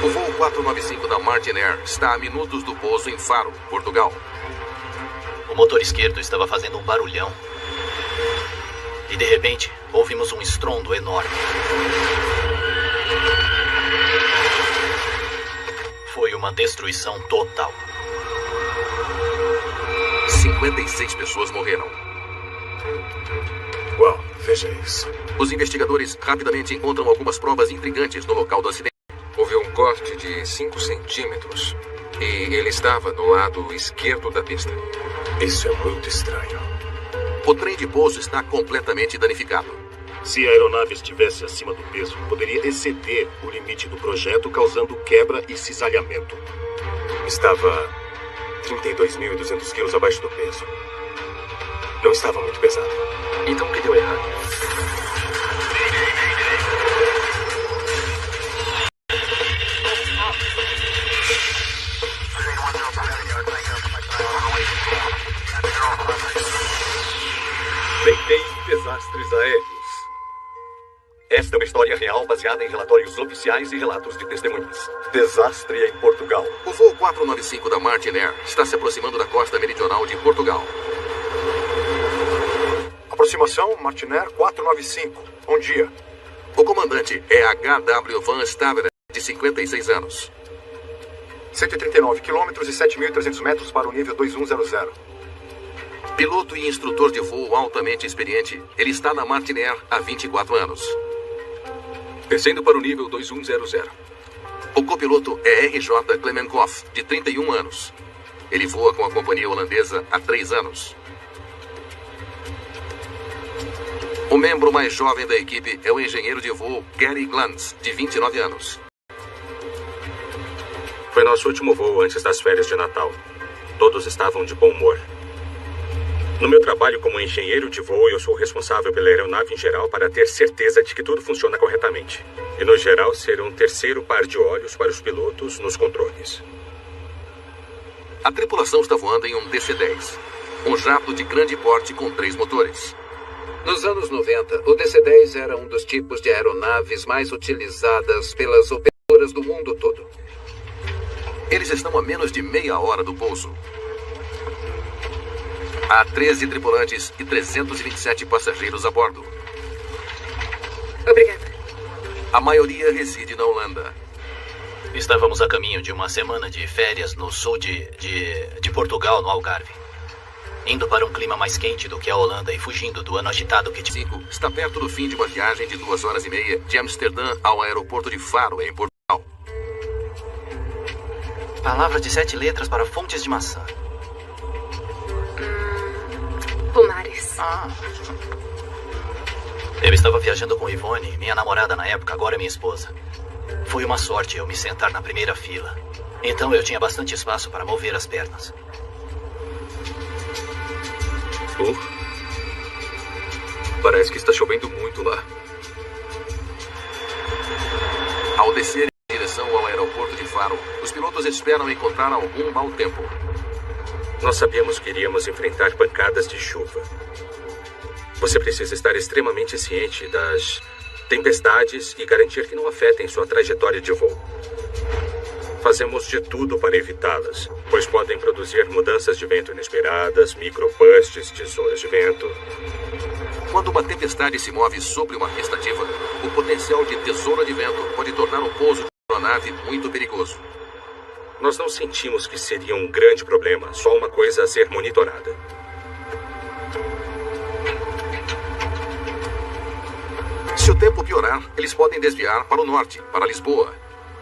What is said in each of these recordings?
O voo 495 da Martinair está a minutos do pouso em Faro, Portugal. O motor esquerdo estava fazendo um barulhão. E de repente, ouvimos um estrondo enorme. Foi uma destruição total. 56 pessoas morreram. Uau, veja isso. Os investigadores rapidamente encontram algumas provas intrigantes no local do acidente. Houve um corte de 5 centímetros e ele estava no lado esquerdo da pista. Isso é muito estranho. O trem de pouso está completamente danificado. Se a aeronave estivesse acima do peso, poderia exceder o limite do projeto, causando quebra e cisalhamento. Estava 32.200 quilos abaixo do peso. Não estava muito pesado. Então o que deu errado? Mayday Desastres Aéreos. Esta é uma história real baseada em relatórios oficiais e relatos de testemunhas. Desastre em Portugal. O voo 495 da Martinair está se aproximando da costa meridional de Portugal. Aproximação Martinair 495. Bom dia. O comandante é H.W. Van Staveren, de 56 anos. 139 quilômetros e 7.300 metros para o nível 2100. Piloto e instrutor de voo altamente experiente, ele está na Martinair há 24 anos. Descendo para o nível 2100. O copiloto é R.J. Klemenkoff, de 31 anos. Ele voa com a companhia holandesa há 3 anos. O membro mais jovem da equipe é o engenheiro de voo Gary Glantz, de 29 anos. Foi nosso último voo antes das férias de Natal. Todos estavam de bom humor. No meu trabalho como engenheiro de voo, eu sou responsável pela aeronave em geral para ter certeza de que tudo funciona corretamente. E, no geral, ser um terceiro par de olhos para os pilotos nos controles. A tripulação está voando em um DC-10, um jato de grande porte com 3 motores. Nos anos 90, o DC-10 era um dos tipos de aeronaves mais utilizadas pelas operadoras do mundo todo. Eles estão a menos de meia hora do pouso. Há 13 tripulantes e 327 passageiros a bordo. Obrigada. A maioria reside na Holanda. Estávamos a caminho de uma semana de férias no sul de Portugal, no Algarve. Indo para um clima mais quente do que a Holanda e fugindo do ano agitado que... 5 está perto do fim de uma viagem de 2 horas e meia de Amsterdã ao aeroporto de Faro, em Portugal. Palavra de 7 letras para fontes de maçã. Pomares. Eu estava viajando com Ivone, minha namorada na época, agora minha esposa. Foi uma sorte eu me sentar na primeira fila. Então eu tinha bastante espaço para mover as pernas. Parece que está chovendo muito lá. Ao descer em direção ao aeroporto de Faro, os pilotos esperam encontrar algum mau tempo. Nós sabíamos que iríamos enfrentar pancadas de chuva. Você precisa estar extremamente ciente das tempestades e garantir que não afetem sua trajetória de voo. Fazemos de tudo para evitá-las, pois podem produzir mudanças de vento inesperadas, microbursts de zonas de vento. Quando uma tempestade se move sobre uma pista ativa, o potencial de tesoura de vento pode tornar o pouso de uma aeronave muito perigoso. Nós não sentimos que seria um grande problema, só uma coisa a ser monitorada. Se o tempo piorar, eles podem desviar para o norte, para Lisboa.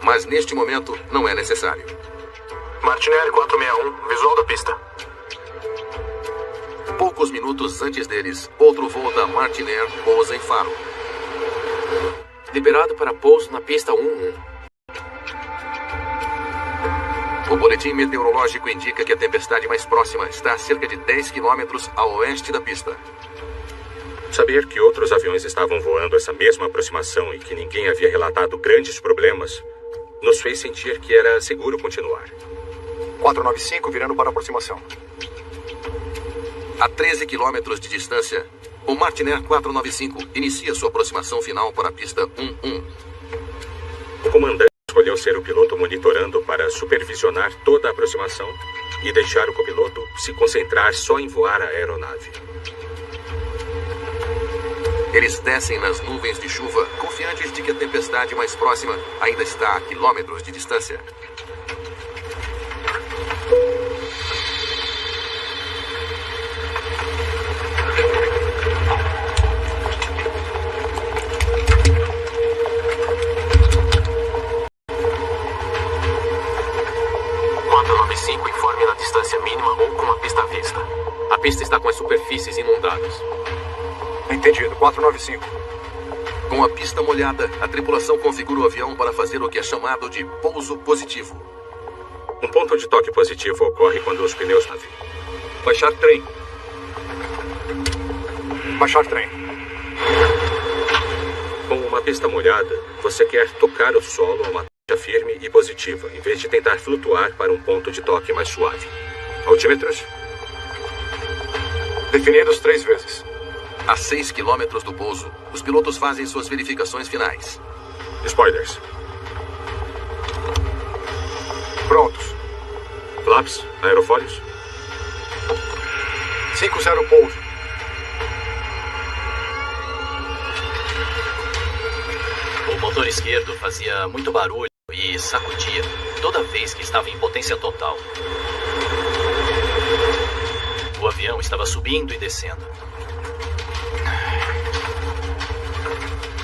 Mas neste momento não é necessário. Martinair 461, visual da pista. Poucos minutos antes deles, outro voo da Martinair pousa em Faro. Liberado para pouso na pista 11. O boletim meteorológico indica que a tempestade mais próxima está a cerca de 10 quilômetros a oeste da pista. Saber que outros aviões estavam voando essa mesma aproximação e que ninguém havia relatado grandes problemas nos fez sentir que era seguro continuar. 495 virando para a aproximação. A 13 quilômetros de distância, o Martinair 495 inicia sua aproximação final para a pista 11. O comandante escolheu ser o piloto monitorando para supervisionar toda a aproximação e deixar o copiloto se concentrar só em voar a aeronave. Eles descem nas nuvens de chuva, confiantes de que a tempestade mais próxima ainda está a quilômetros de distância. Informe na distância mínima ou com a pista à vista. A pista está com as superfícies inundadas. Entendido. 495. Com a pista molhada, a tripulação configura o avião para fazer o que é chamado de pouso positivo. Um ponto de toque positivo ocorre quando os pneus... Baixar trem. Baixar trem. Com uma pista molhada, você quer tocar o solo a uma taxa firme e positiva, em vez de tentar flutuar para um ponto de toque mais suave. Altímetros? Definidos 3 vezes. A 6 quilômetros do pouso, os pilotos fazem suas verificações finais. Spoilers. Prontos. Flaps, aerofólios? 5-0 pouso. O motor esquerdo fazia muito barulho e sacudia toda vez que estava em potência total. O avião estava subindo e descendo.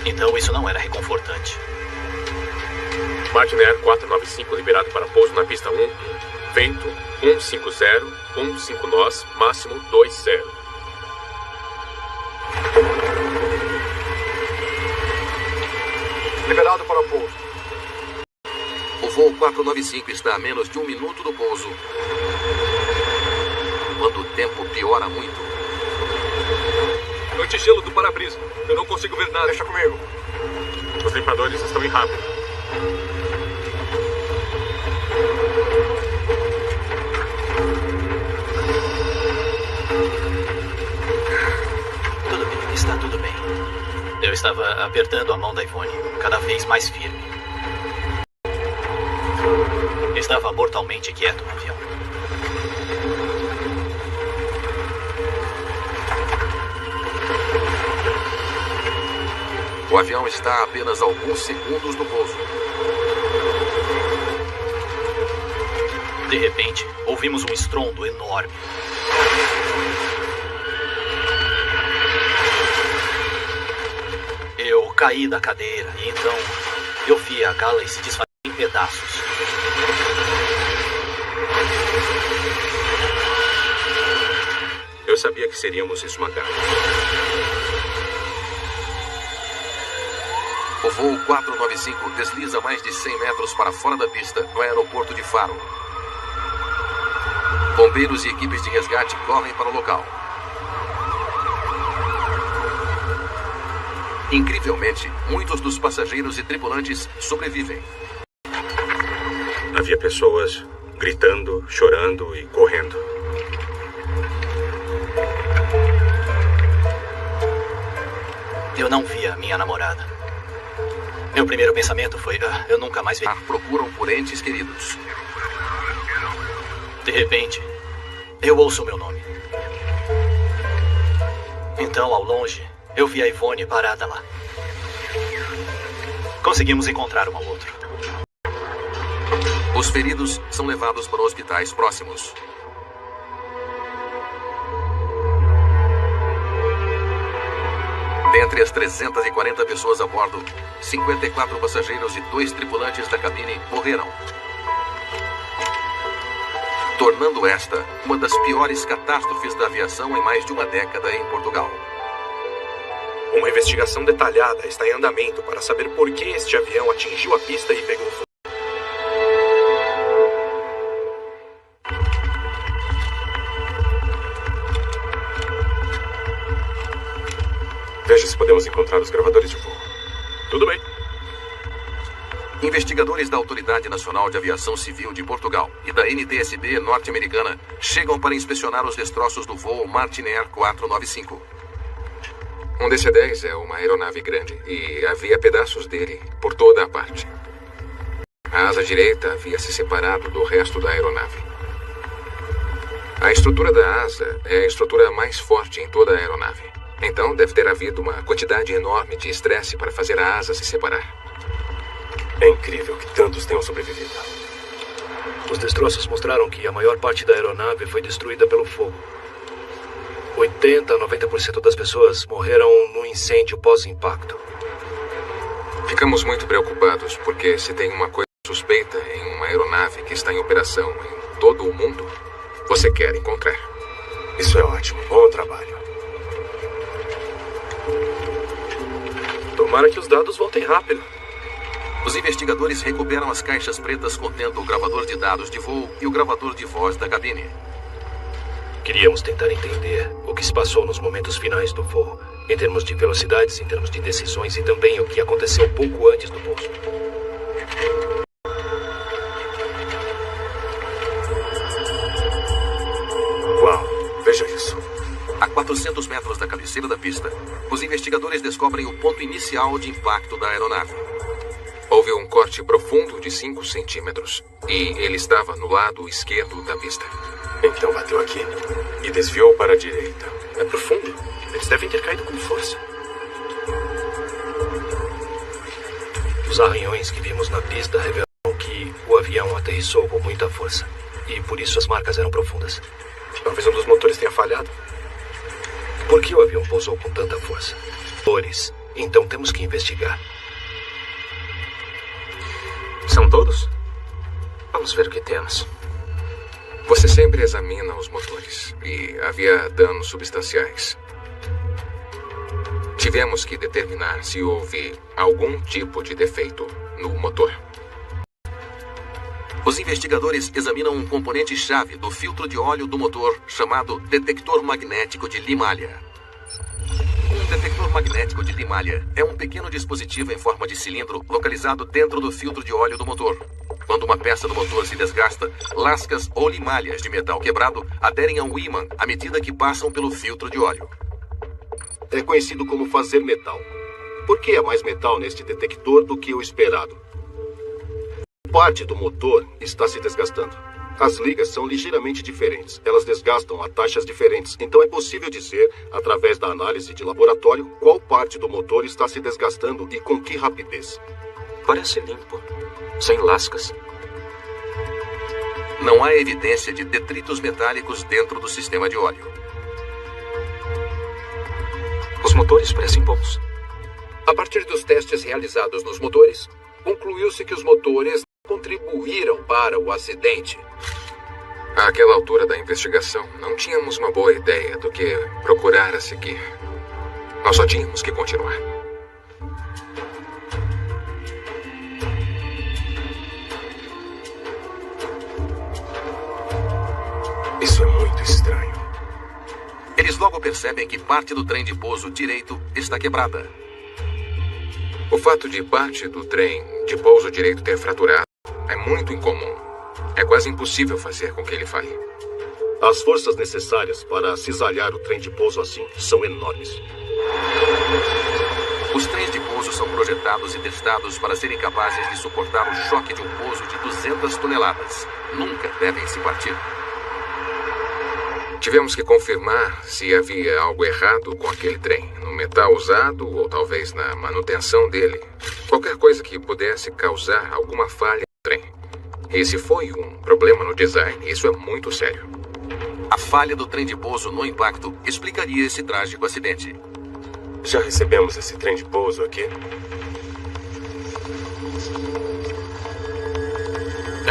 Então isso não era reconfortante. Martin Air 495 liberado para pouso na pista 1. Vento 150, 15 nós, máximo 20. Liberado para pouso. O voo 495 está a menos de 1 minuto do pouso. Quando o tempo piora muito. Noite gelo do para-brisa. Eu não consigo ver nada. Deixa comigo. Os limpadores estão em rápido. Tudo bem, está tudo bem. Eu estava apertando a mão da Ivone, cada vez mais firme. Estava mortalmente quieto no avião. O avião está a apenas alguns segundos do pouso. De repente, ouvimos um estrondo enorme. Eu caí da cadeira e então eu vi a Galley se desfazer em pedaços. Eu sabia que seríamos esmagados. O voo 495 desliza mais de 100 metros para fora da pista, no aeroporto de Faro. Bombeiros e equipes de resgate correm para o local. Incrivelmente, muitos dos passageiros e tripulantes sobrevivem. Havia pessoas gritando, chorando e correndo. Eu não vi a minha namorada. Meu primeiro pensamento foi, eu nunca mais vi. Procuram por entes queridos. De repente, eu ouço o meu nome. Então, ao longe, eu vi a Ivone parada lá. Conseguimos encontrar um ao outro. Os feridos são levados para hospitais próximos. Dentre as 340 pessoas a bordo, 54 passageiros e 2 tripulantes da cabine morreram, tornando esta uma das piores catástrofes da aviação em mais de uma década em Portugal. Uma investigação detalhada está em andamento para saber por que este avião atingiu a pista e pegou fogo. Veja se podemos encontrar os gravadores de voo. Tudo bem. Investigadores da Autoridade Nacional de Aviação Civil de Portugal e da NTSB norte-americana chegam para inspecionar os destroços do voo Martin Air 495. Um DC-10 é uma aeronave grande e havia pedaços dele por toda a parte. A asa direita havia se separado do resto da aeronave. A estrutura da asa é a estrutura mais forte em toda a aeronave. Então deve ter havido uma quantidade enorme de estresse para fazer a asa se separar. É incrível que tantos tenham sobrevivido. Os destroços mostraram que a maior parte da aeronave foi destruída pelo fogo. 80 a 90% das pessoas morreram no incêndio pós-impacto. Ficamos muito preocupados porque se tem uma coisa suspeita em uma aeronave que está em operação em todo o mundo, você quer encontrar. Isso é ótimo. Bom trabalho. Tomara que os dados voltem rápido. Os investigadores recuperam as caixas pretas contendo o gravador de dados de voo e o gravador de voz da cabine. Queríamos tentar entender o que se passou nos momentos finais do voo, em termos de velocidades, em termos de decisões e também o que aconteceu pouco antes do pouso. Uau, veja isso. A 400 metros da cabeceira da pista, os investigadores descobrem o ponto inicial de impacto da aeronave. Houve um corte profundo de 5 centímetros e ele estava no lado esquerdo da pista. Então bateu aqui e desviou para a direita. É profundo. Eles devem ter caído com força. Os arranhões que vimos na pista revelam que o avião aterrissou com muita força. E por isso as marcas eram profundas. Talvez um dos motores tenha falhado. Por que o avião pousou com tanta força? Motores. Então temos que investigar. São todos? Vamos ver o que temos. Você sempre examina os motores e havia danos substanciais. Tivemos que determinar se houve algum tipo de defeito no motor. Os investigadores examinam um componente-chave do filtro de óleo do motor chamado detector magnético de limalha. Um detector magnético de limalha é um pequeno dispositivo em forma de cilindro localizado dentro do filtro de óleo do motor. Quando uma peça do motor se desgasta, lascas ou limalhas de metal quebrado aderem ao ímã à medida que passam pelo filtro de óleo. É conhecido como fazer metal. Por que há mais metal neste detector do que o esperado? Parte do motor está se desgastando. As ligas são ligeiramente diferentes. Elas desgastam a taxas diferentes. Então é possível dizer, através da análise de laboratório, qual parte do motor está se desgastando e com que rapidez. Parece limpo. Sem lascas. Não há evidência de detritos metálicos dentro do sistema de óleo. Os motores parecem bons. A partir dos testes realizados nos motores, concluiu-se que os motores contribuíram para o acidente. Àquela altura da investigação, não tínhamos uma boa ideia do que procurar a seguir. Nós só tínhamos que continuar. Isso é muito estranho. Eles logo percebem que parte do trem de pouso direito está quebrada. O fato de parte do trem de pouso direito ter fraturado é muito incomum. É quase impossível fazer com que ele falhe. As forças necessárias para cisalhar o trem de pouso assim são enormes. Os trens de pouso são projetados e testados para serem capazes de suportar o choque de um pouso de 200 toneladas. Nunca devem se partir. Tivemos que confirmar se havia algo errado com aquele trem, no metal usado ou talvez na manutenção dele. Qualquer coisa que pudesse causar alguma falha no trem. E se foi um problema no design, isso é muito sério. A falha do trem de pouso no impacto explicaria esse trágico acidente. Já recebemos esse trem de pouso aqui?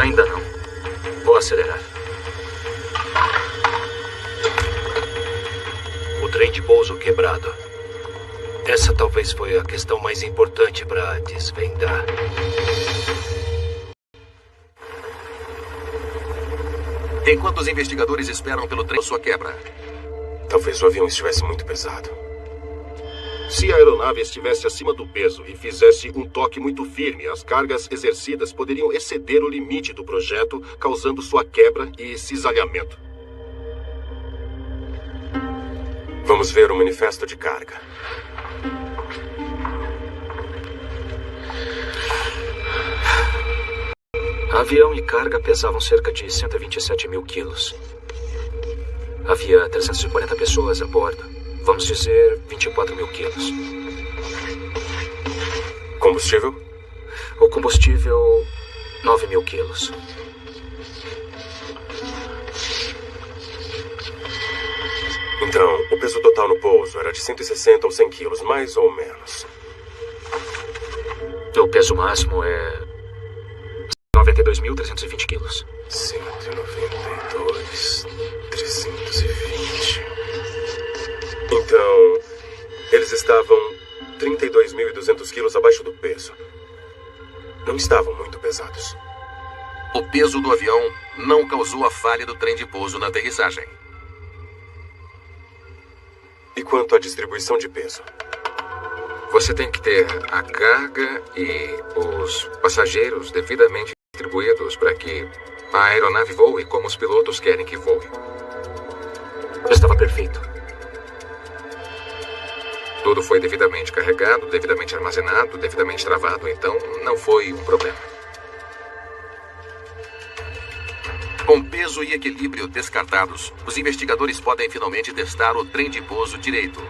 Ainda não. Vou acelerar. O trem de pouso quebrado. Essa talvez foi a questão mais importante para desvendar. Enquanto os investigadores esperam pelo trem sua quebra. Talvez o avião estivesse muito pesado. Se a aeronave estivesse acima do peso e fizesse um toque muito firme, as cargas exercidas poderiam exceder o limite do projeto, causando sua quebra e cisalhamento. Vamos ver o manifesto de carga. Avião e carga pesavam cerca de 127 mil quilos. Havia 340 pessoas a bordo. Vamos dizer 24 mil quilos. Combustível? O combustível, 9 mil quilos. Então, o peso total no pouso era de 160 ou 100 quilos, mais ou menos. O peso máximo é 92.320 quilos. 192.320. Então, eles estavam 32.200 quilos abaixo do peso. Não estavam muito pesados. O peso do avião não causou a falha do trem de pouso na aterrissagem. E quanto à distribuição de peso? Você tem que ter a carga e os passageiros devidamente distribuídos para que a aeronave voe como os pilotos querem que voe. Estava perfeito. Tudo foi devidamente carregado, devidamente armazenado, devidamente travado, então não foi um problema. Com peso e equilíbrio descartados, os investigadores podem finalmente testar o trem de pouso direito.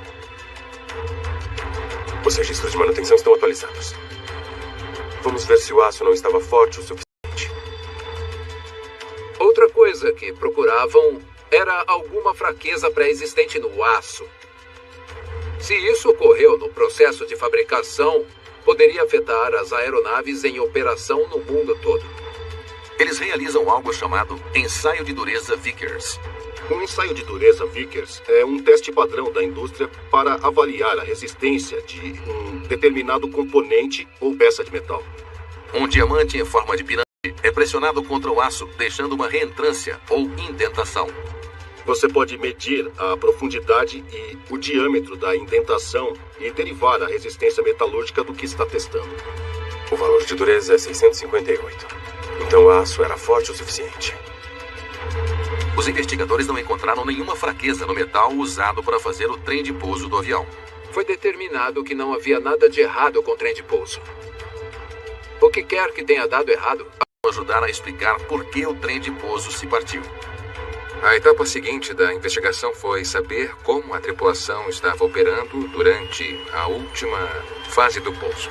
Os registros de manutenção estão atualizados. Vamos ver se o aço não estava forte o suficiente. Outra coisa que procuravam era alguma fraqueza pré-existente no aço. Se isso ocorreu no processo de fabricação, poderia afetar as aeronaves em operação no mundo todo. Eles realizam algo chamado ensaio de dureza Vickers. Um ensaio de dureza Vickers é um teste padrão da indústria para avaliar a resistência de um determinado componente ou peça de metal. Um diamante em forma de pirâmide é pressionado contra o aço, deixando uma reentrância ou indentação. Você pode medir a profundidade e o diâmetro da indentação e derivar a resistência metalúrgica do que está testando. O valor de dureza é 658. Então o aço era forte o suficiente. Os investigadores não encontraram nenhuma fraqueza no metal usado para fazer o trem de pouso do avião. Foi determinado que não havia nada de errado com o trem de pouso. O que quer que tenha dado errado, para ajudar a explicar por que o trem de pouso se partiu. A etapa seguinte da investigação foi saber como a tripulação estava operando durante a última fase do pouso.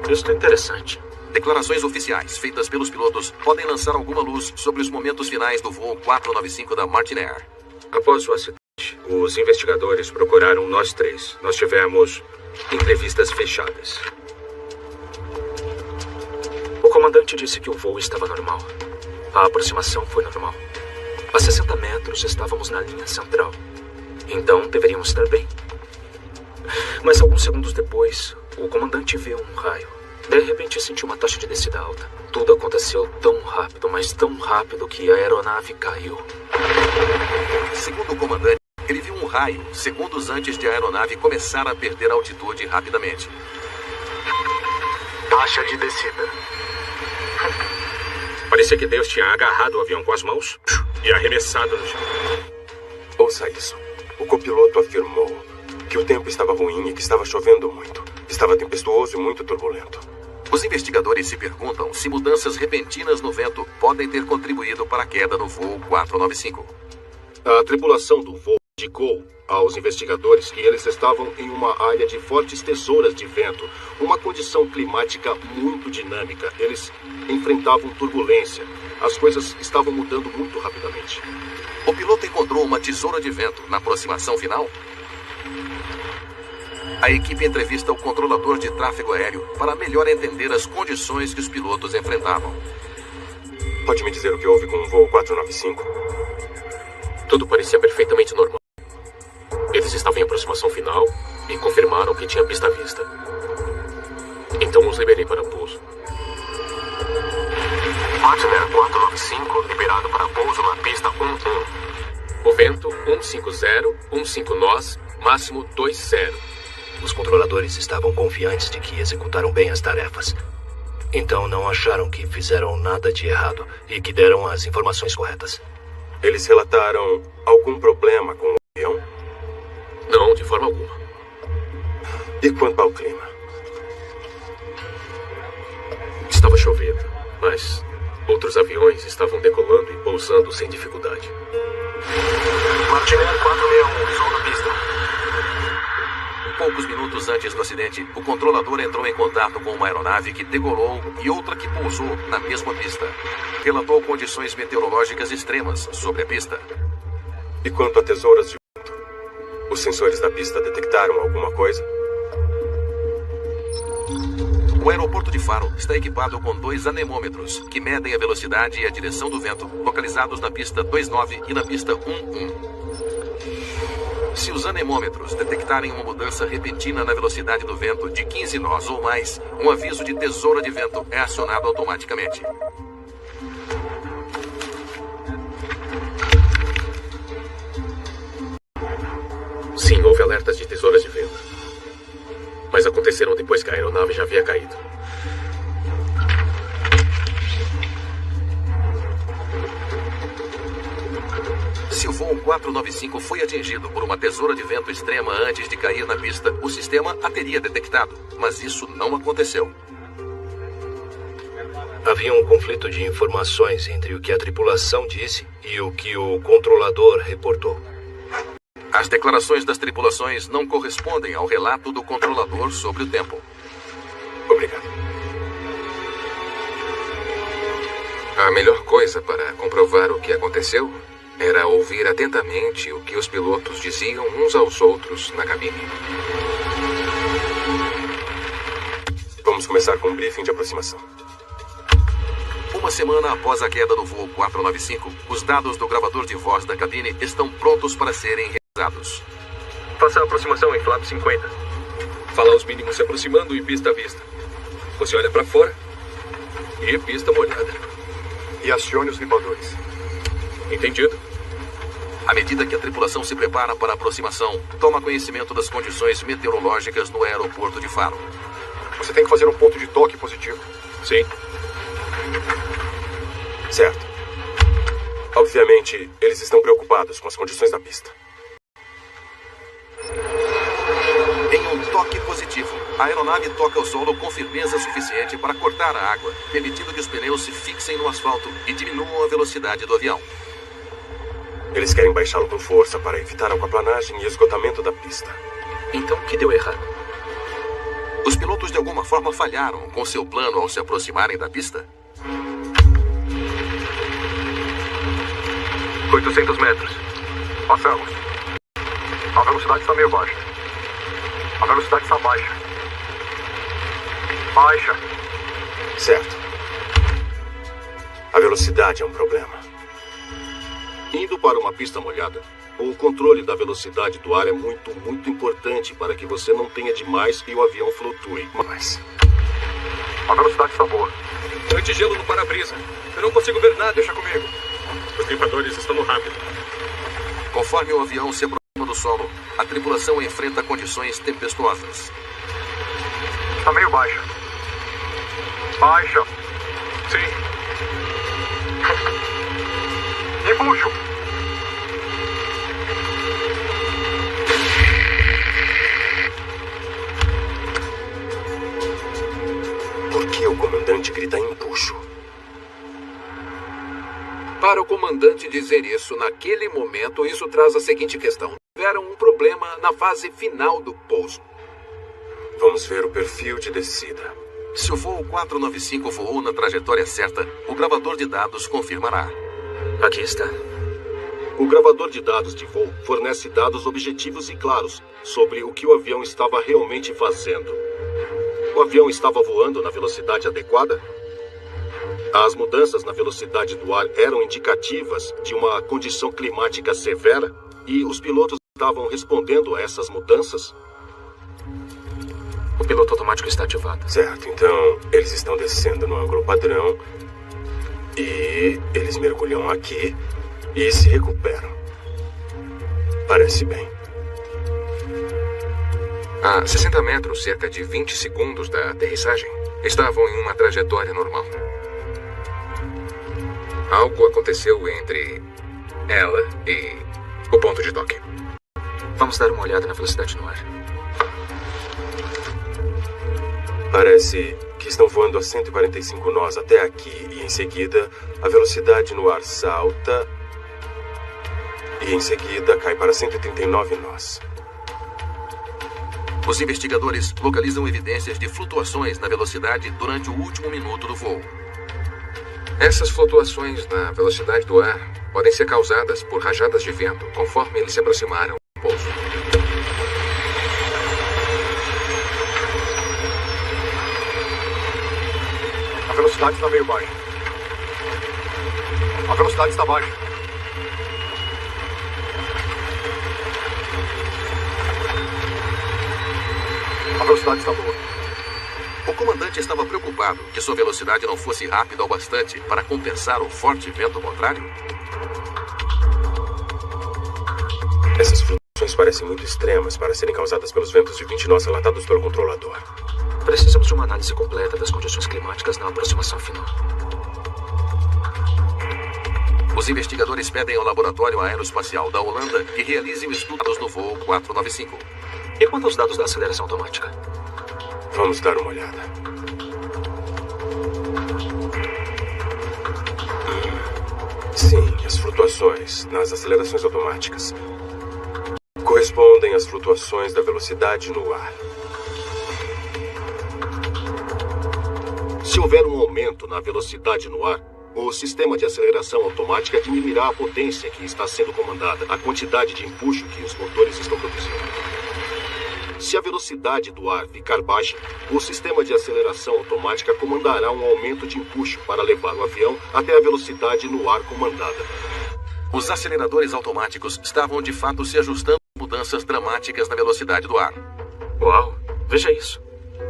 Isso é interessante. Declarações oficiais feitas pelos pilotos podem lançar alguma luz sobre os momentos finais do voo 495 da Martinair. Após o acidente, os investigadores procuraram nós três. Nós tivemos entrevistas fechadas. O comandante disse que o voo estava normal. A aproximação foi normal. A 60 metros estávamos na linha central. Então deveríamos estar bem. Mas alguns segundos depois, o comandante viu um raio. De repente sentiu uma taxa de descida alta. Tudo aconteceu tão rápido, mas tão rápido que a aeronave caiu. Segundo o comandante, ele viu um raio segundos antes de a aeronave começar a perder altitude rapidamente. Taxa de descida. Parecia que Deus tinha agarrado o avião com as mãos e arremessado no chão. Ouça isso. O copiloto afirmou que o tempo estava ruim e que estava chovendo muito. Estava tempestuoso e muito turbulento. Os investigadores se perguntam se mudanças repentinas no vento podem ter contribuído para a queda no voo 495. A tripulação do voo indicou aos investigadores que eles estavam em uma área de fortes tesouras de vento, uma condição climática muito dinâmica. Eles enfrentavam turbulência. As coisas estavam mudando muito rapidamente. O piloto encontrou uma tesoura de vento na aproximação final? A equipe entrevista o controlador de tráfego aéreo para melhor entender as condições que os pilotos enfrentavam. Pode me dizer o que houve com o voo 495? Tudo parecia perfeitamente normal. Eles estavam em aproximação final e confirmaram que tinha pista à vista. Então os liberei para pouso. Martinair 495 liberado para pouso na pista 11. O vento 150, 15 nós, máximo 20. Os controladores estavam confiantes de que executaram bem as tarefas. Então não acharam que fizeram nada de errado e que deram as informações corretas. Eles relataram algum problema com o avião? E quanto ao clima? Estava chovendo, mas outros aviões estavam decolando e pousando sem dificuldade. Martiner 461, visou na pista. Poucos minutos antes do acidente, o controlador entrou em contato com uma aeronave que decolou e outra que pousou na mesma pista. Relatou condições meteorológicas extremas sobre a pista. E quanto a tesouras de vento? Os sensores da pista detectaram alguma coisa? O aeroporto de Faro está equipado com 2 anemômetros, que medem a velocidade e a direção do vento, localizados na pista 29 e na pista 11. Se os anemômetros detectarem uma mudança repentina na velocidade do vento de 15 nós ou mais, um aviso de tesoura de vento é acionado automaticamente. Sim, houve alertas de tesouras de vento. Mas aconteceram depois que a aeronave já havia caído. Se o voo 495 foi atingido por uma tesoura de vento extrema antes de cair na pista, o sistema a teria detectado, mas isso não aconteceu. Havia um conflito de informações entre o que a tripulação disse e o que o controlador reportou. As declarações das tripulações não correspondem ao relato do controlador sobre o tempo. Obrigado. A melhor coisa para comprovar o que aconteceu era ouvir atentamente o que os pilotos diziam uns aos outros na cabine. Vamos começar com um briefing de aproximação. Uma semana após a queda do voo 495, os dados do gravador de voz da cabine estão prontos para serem realizados. Faça a aproximação em flap 50. Fala os mínimos se aproximando e pista a vista. Você olha para fora e pista molhada. E acione os limpadores. Entendido? À medida que a tripulação se prepara para a aproximação, toma conhecimento das condições meteorológicas no aeroporto de Faro. Você tem que fazer um ponto de toque positivo. Sim. Certo. Obviamente, eles estão preocupados com as condições da pista. Em um toque positivo, a aeronave toca o solo com firmeza suficiente para cortar a água, permitindo que os pneus se fixem no asfalto e diminuam a velocidade do avião. Eles querem baixá-lo com força para evitar aquaplanagem e esgotamento da pista. Então, o que deu errado? Os pilotos de alguma forma falharam com seu plano ao se aproximarem da pista? 800 metros. Passamos. A velocidade está meio baixa. A velocidade está baixa. Baixa. Certo. A velocidade é um problema. Indo para uma pista molhada, o controle da velocidade do ar é muito importante para que você não tenha demais e o avião flutue. Mas a velocidade está boa. Antigelo no para-brisa. Eu não consigo ver nada. Deixa comigo. Os limpadores estão no rápido. Conforme o avião se aproxima do solo, a tripulação enfrenta condições tempestuosas. Está meio baixa. Baixa. Sim. Empuxo. Por que o comandante grita empuxo? Para o comandante dizer isso naquele momento, isso traz a seguinte questão. Tiveram um problema na fase final do pouso. Vamos ver o perfil de descida. Se o voo 495 voou na trajetória certa, o gravador de dados confirmará. Aqui está. O gravador de dados de voo fornece dados objetivos e claros sobre o que o avião estava realmente fazendo. O avião estava voando na velocidade adequada? As mudanças na velocidade do ar eram indicativas de uma condição climática severa e os pilotos estavam respondendo a essas mudanças? O piloto automático está ativado. Certo, então eles estão descendo no ângulo padrão e eles mergulham aqui e se recuperam. Parece bem. A 60 metros, cerca de 20 segundos da aterrissagem, estavam em uma trajetória normal. Algo aconteceu entre ela e o ponto de toque. Vamos dar uma olhada na velocidade no ar. Parece que estão voando a 145 nós até aqui e em seguida a velocidade no ar salta e em seguida cai para 139 nós. Os investigadores localizam evidências de flutuações na velocidade durante o último minuto do voo. Essas flutuações na velocidade do ar podem ser causadas por rajadas de vento conforme eles se aproximaram do pouso. A velocidade está meio baixa. A velocidade está baixa. A velocidade está boa. O comandante estava preocupado que sua velocidade não fosse rápida o bastante para compensar o forte vento contrário. Essas flutuações parecem muito extremas para serem causadas pelos ventos de 20 nós relatados pelo controlador. Precisamos de uma análise completa das condições climáticas na aproximação final. Os investigadores pedem ao Laboratório Aeroespacial da Holanda que realize o estudo no voo 495. E quanto aos dados da aceleração automática? Vamos dar uma olhada. Sim, as flutuações nas acelerações automáticas correspondem às flutuações da velocidade no ar. Se houver um aumento na velocidade no ar, o sistema de aceleração automática diminuirá a potência que está sendo comandada, a quantidade de empuxo que os motores estão produzindo. Se a velocidade do ar ficar baixa, o sistema de aceleração automática comandará um aumento de empuxo para levar o avião até a velocidade no ar comandada. Os aceleradores automáticos estavam de fato se ajustando a mudanças dramáticas na velocidade do ar. Uau, veja isso.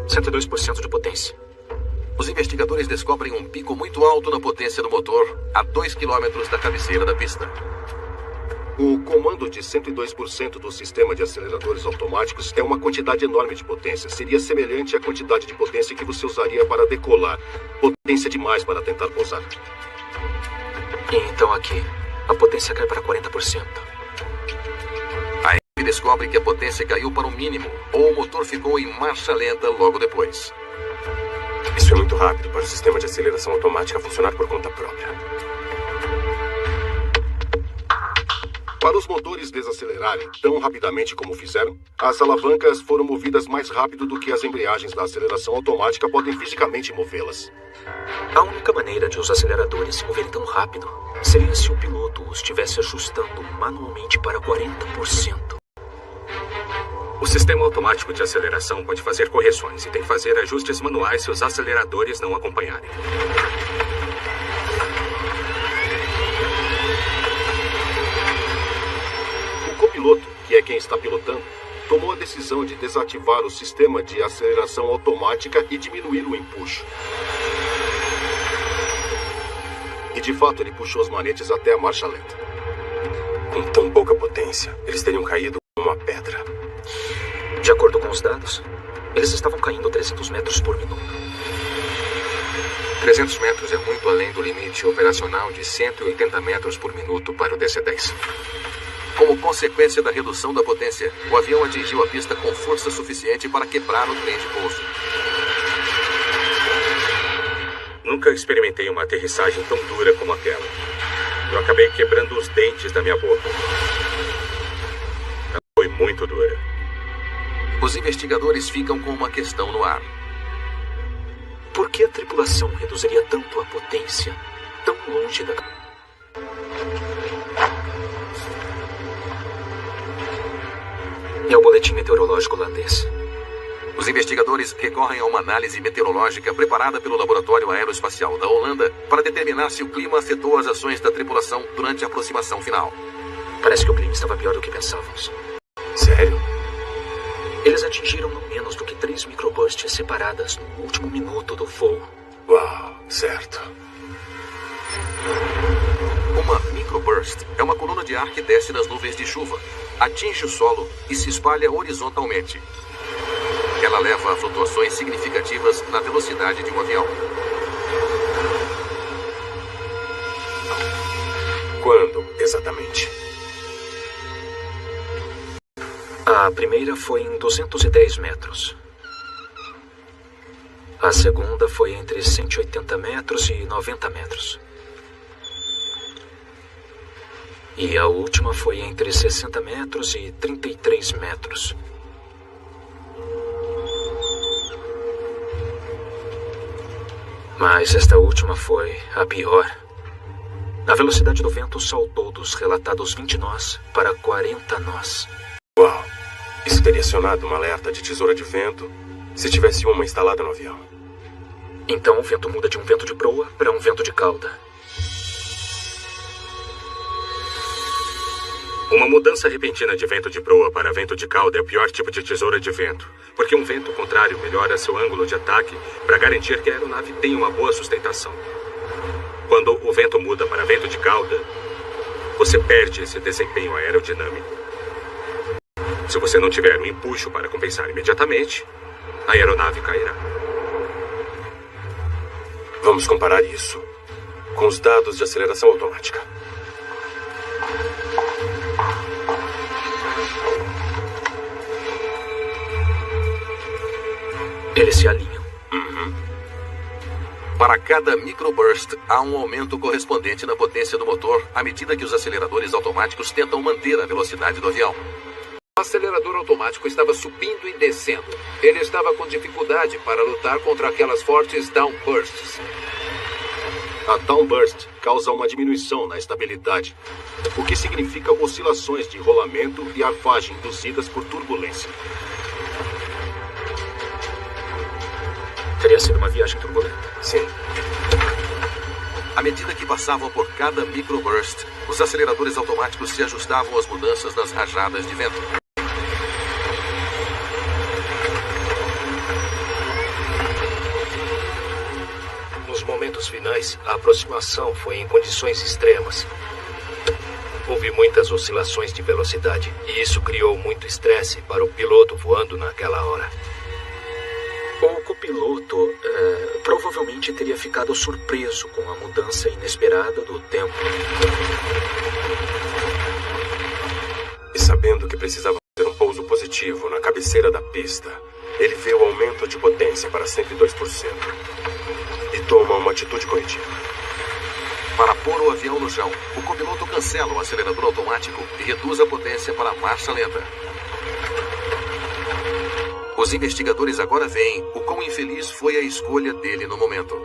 102% de potência. Os investigadores descobrem um pico muito alto na potência do motor a 2 km da cabeceira da pista. O comando de 102% do sistema de aceleradores automáticos é uma quantidade enorme de potência. Seria semelhante à quantidade de potência que você usaria para decolar. Potência demais para tentar pousar. E então aqui, a potência cai para 40%. A equipe descobre que a potência caiu para o mínimo, ou o motor ficou em marcha lenta logo depois. Isso é muito rápido para o sistema de aceleração automática funcionar por conta própria. Para os motores desacelerarem tão rapidamente como fizeram, as alavancas foram movidas mais rápido do que as embreagens da aceleração automática podem fisicamente movê-las. A única maneira de os aceleradores se moverem tão rápido seria se o piloto os estivesse ajustando manualmente para 40%. O sistema automático de aceleração pode fazer correções e tem que fazer ajustes manuais se os aceleradores não acompanharem. O copiloto, que é quem está pilotando, tomou a decisão de desativar o sistema de aceleração automática e diminuir o empuxo. E de fato ele puxou os manetes até a marcha lenta. Com tão pouca potência, eles teriam caído como uma pedra. De acordo com os dados, eles estavam caindo 300 metros por minuto. 300 metros é muito além do limite operacional de 180 metros por minuto para o DC-10. Como consequência da redução da potência, o avião atingiu a pista com força suficiente para quebrar o trem de pouso. Nunca experimentei uma aterrissagem tão dura como aquela. Eu acabei quebrando os dentes da minha boca. Ela foi muito dura. Os investigadores ficam com uma questão no ar. Por que a tripulação reduziria tanto a potência tão longe da... É o boletim meteorológico holandês. Os investigadores recorrem a uma análise meteorológica preparada pelo Laboratório Aeroespacial da Holanda para determinar se o clima afetou as ações da tripulação durante a aproximação final. Parece que o clima estava pior do que pensávamos. Sério? Eles atingiram não menos do que 3 microbursts separadas no último minuto do voo. Uau, certo. Uma microburst é uma coluna de ar que desce das nuvens de chuva, atinge o solo e se espalha horizontalmente. Ela leva a flutuações significativas na velocidade de um avião. Quando, exatamente? A primeira foi em 210 metros. A segunda foi entre 180 metros e 90 metros. E a última foi entre 60 metros e 33 metros. Mas esta última foi a pior. A velocidade do vento saltou dos relatados 20 nós para 40 nós. Uau! Isso teria acionado um alerta de tesoura de vento se tivesse uma instalada no avião. Então o vento muda de um vento de proa para um vento de cauda. Uma mudança repentina de vento de proa para vento de cauda é o pior tipo de tesoura de vento, porque um vento contrário melhora seu ângulo de ataque para garantir que a aeronave tenha uma boa sustentação. Quando o vento muda para vento de cauda, você perde esse desempenho aerodinâmico. Se você não tiver um empuxo para compensar imediatamente, a aeronave cairá. Vamos comparar isso com os dados de aceleração automática. Eles se alinham. Para cada microburst, há um aumento correspondente na potência do motor à medida que os aceleradores automáticos tentam manter a velocidade do avião. O acelerador automático estava subindo e descendo. Ele estava com dificuldade para lutar contra aquelas fortes downbursts. A downburst causa uma diminuição na estabilidade, o que significa oscilações de rolamento e arfagem induzidas por turbulência. Teria sido uma viagem turbulenta. Sim. À medida que passavam por cada microburst, os aceleradores automáticos se ajustavam às mudanças nas rajadas de vento. Nos momentos finais, a aproximação foi em condições extremas. Houve muitas oscilações de velocidade, e isso criou muito estresse para o piloto voando naquela hora. O copiloto provavelmente teria ficado surpreso com a mudança inesperada do tempo. E sabendo que precisava fazer um pouso positivo na cabeceira da pista, ele vê o aumento de potência para 102% e toma uma atitude corretiva. Para pôr o avião no chão, o copiloto cancela o acelerador automático e reduz a potência para a marcha lenta. Os investigadores agora veem o quão infeliz foi a escolha dele no momento.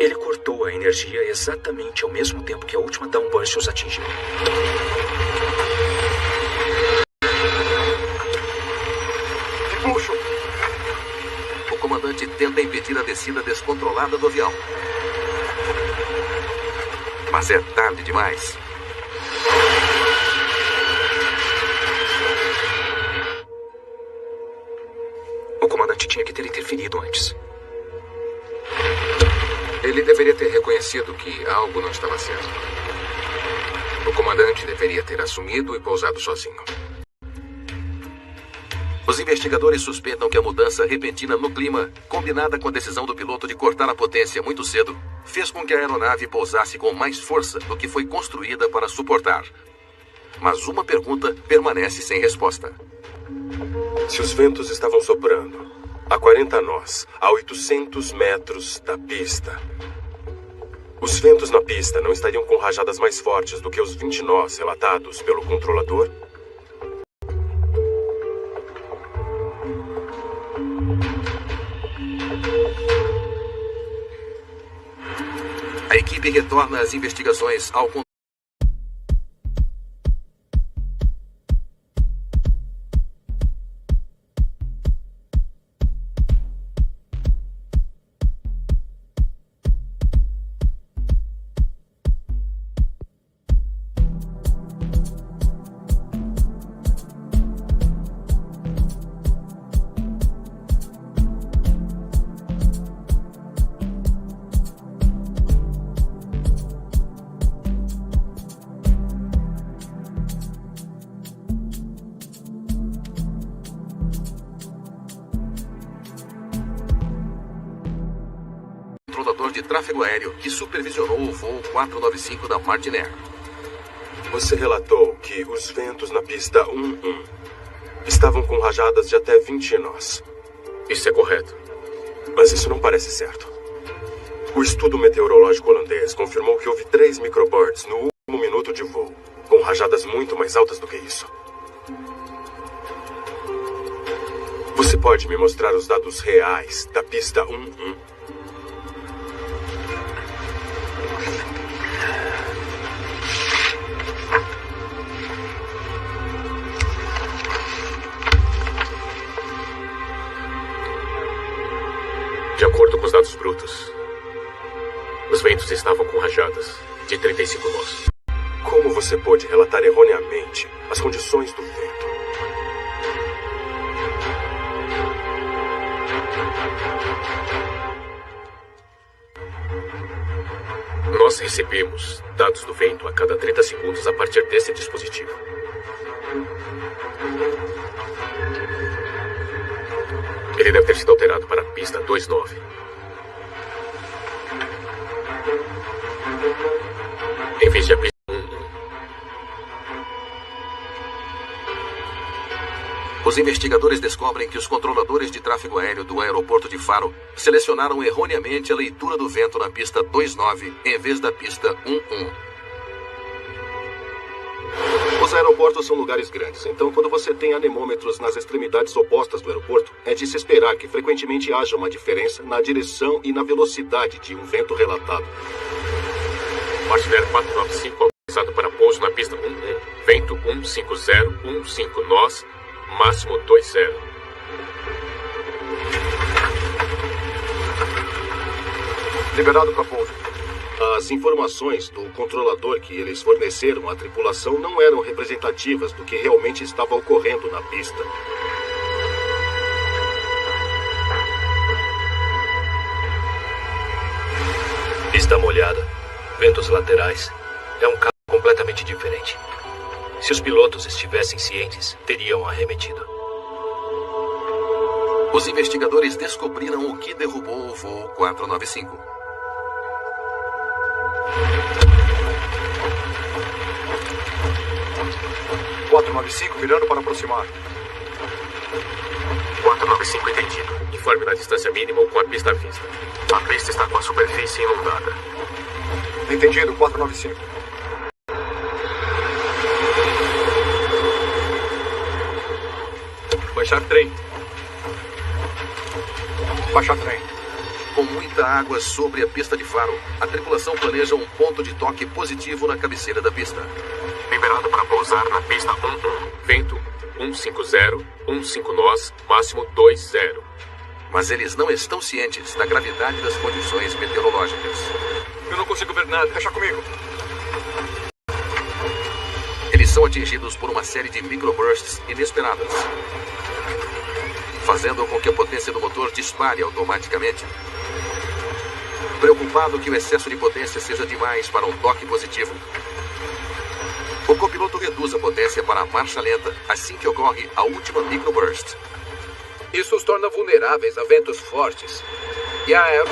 Ele cortou a energia exatamente ao mesmo tempo que a última downburst os atingiu. Puxo! O comandante tenta impedir a descida descontrolada do avião. Mas é tarde demais. O comandante tinha que ter interferido antes. Ele deveria ter reconhecido que algo não estava certo. O comandante deveria ter assumido e pousado sozinho. Os investigadores suspeitam que a mudança repentina no clima, combinada com a decisão do piloto de cortar a potência muito cedo, fez com que a aeronave pousasse com mais força do que foi construída para suportar. Mas uma pergunta permanece sem resposta. Se os ventos estavam soprando a 40 nós, a 800 metros da pista, os ventos na pista não estariam com rajadas mais fortes do que os 20 nós relatados pelo controlador? A equipe retorna às investigações ao controlador de tráfego aéreo que supervisionou o voo 495 da Martinair. Você relatou que os ventos na pista 11 estavam com rajadas de até 20 nós. Isso é correto. Mas isso não parece certo. O estudo meteorológico holandês confirmou que houve 3 microbirds no último minuto de voo, com rajadas muito mais altas do que isso. Você pode me mostrar os dados reais da pista 11? De acordo com os dados brutos, os ventos estavam com rajadas de 35 nós. Como você pôde relatar erroneamente as condições do vento? Nós recebemos dados do vento a cada 30 segundos a partir desse dispositivo. Ele deve ter sido alterado para a pista 29. Em vez de a pista 11. Os investigadores descobrem que os controladores de tráfego aéreo do aeroporto de Faro selecionaram erroneamente a leitura do vento na pista 29 em vez da pista 11. Os aeroportos são lugares grandes, então quando você tem anemômetros nas extremidades opostas do aeroporto, é de se esperar que frequentemente haja uma diferença na direção e na velocidade de um vento relatado. Martinair 495 autorizado para pouso na pista 11. Vento 150, 15 nós, máximo 20. Liberado para pouso. As informações do controlador que eles forneceram à tripulação não eram representativas do que realmente estava ocorrendo na pista. Pista molhada, ventos laterais. É um caso completamente diferente. Se os pilotos estivessem cientes, teriam arremetido. Os investigadores descobriram o que derrubou o voo 495. Virando para aproximar. 495 entendido. Informe na distância mínima ou com a pista à vista. A pista está com a superfície inundada. Entendido, 495. Baixar trem. Baixar trem. Com muita água sobre a pista de Faro, a tripulação planeja um ponto de toque positivo na cabeceira da pista. Liberado para pousar na pista 11. Vento 150, 15 nós, máximo 20. Mas eles não estão cientes da gravidade das condições meteorológicas. Eu não consigo ver nada. Deixa comigo. Eles são atingidos por uma série de microbursts inesperadas, fazendo com que a potência do motor dispare automaticamente. Preocupado que o excesso de potência seja demais para um toque positivo, o copiloto reduz a potência para a marcha lenta assim que ocorre a última microburst. Isso os torna vulneráveis a ventos fortes. E a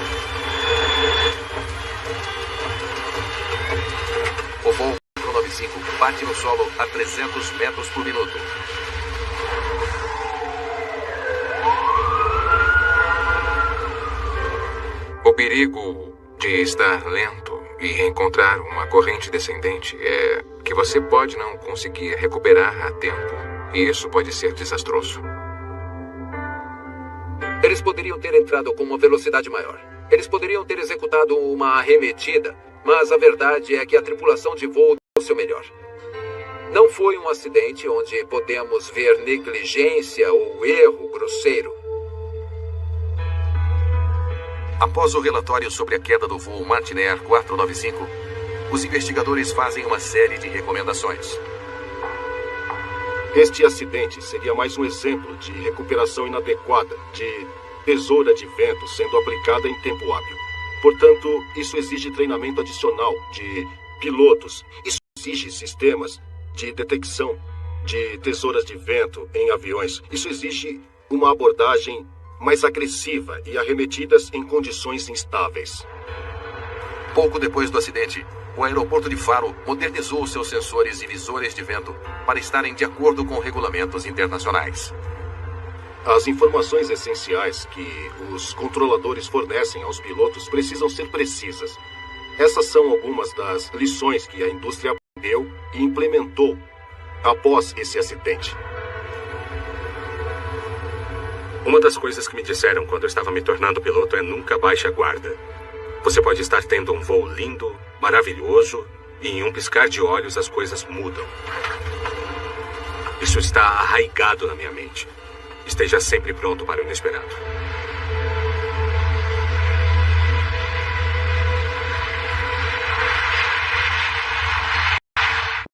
O voo 495 bate no solo a 300 metros por minuto. O perigo de estar lento e encontrar uma corrente descendente é que você pode não conseguir recuperar a tempo. E isso pode ser desastroso. Eles poderiam ter entrado com uma velocidade maior. Eles poderiam ter executado uma arremetida, mas a verdade é que a tripulação de voo deu o seu melhor. Não foi um acidente onde podemos ver negligência ou erro grosseiro. Após o relatório sobre a queda do voo Martinair 495, os investigadores fazem uma série de recomendações. Este acidente seria mais um exemplo de recuperação inadequada de tesoura de vento sendo aplicada em tempo hábil. Portanto, isso exige treinamento adicional de pilotos. Isso exige sistemas de detecção de tesouras de vento em aviões. Isso exige uma abordagem mais agressiva e arremetidas em condições instáveis. Pouco depois do acidente, o aeroporto de Faro modernizou seus sensores e visores de vento para estarem de acordo com regulamentos internacionais. As informações essenciais que os controladores fornecem aos pilotos precisam ser precisas. Essas são algumas das lições que a indústria aprendeu e implementou após esse acidente. Uma das coisas que me disseram quando eu estava me tornando piloto é nunca baixe a guarda. Você pode estar tendo um voo lindo, maravilhoso, e em um piscar de olhos as coisas mudam. Isso está arraigado na minha mente. Esteja sempre pronto para o inesperado.